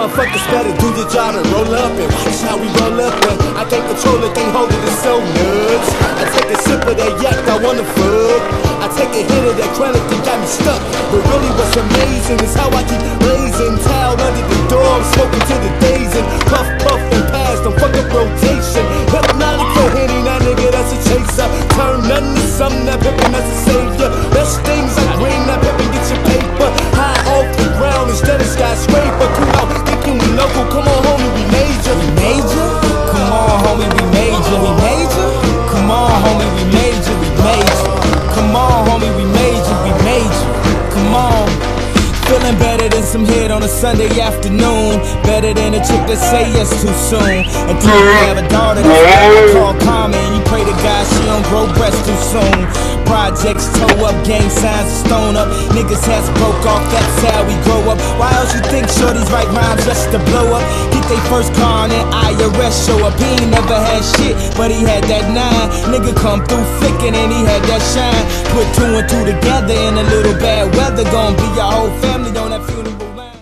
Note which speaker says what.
Speaker 1: motherfuckers better do your job and roll up and watch how we roll up. When I can't control it, can't hold it, it's so nuts. I take a sip of that yak, I wanna fuck. I take a hit of that chronic that got me stuck. But really what's amazing is how I keep blazing. Towel under the door, I'm smoking to the days and puff, puff and pass, don't fuck up rotation. Hypnotic for Henny, now nigga, that's a chaser. Turn nothing to something, that pippin', that's a savior. Best things I bring, that pippin', get your paper. High off the ground instead of skyscraper. Cool out, thinking we local, come on homie, we major.
Speaker 2: We major? Come on homie, we major. We major? Come on homie, we major. We major. Come on homie, we major. We major. Come on. Feeling better than some head on a Sunday afternoon. Better than a chick that say yes too soon. Until you have a daughter that's called Carmen. You pray to God she don't grow breasts too soon. Projects toe up, gang signs stone up. Niggas hats broke off, that's how we grow up. Why else you think shorties write rhymes just to blow up? Get they first car and then IRS show up. He ain't never had shit, but he had that 9. Nigga come through flicking and he had that shine. Put 2 and 2 together in a little bad weather. Gonna be your whole family on that funeral.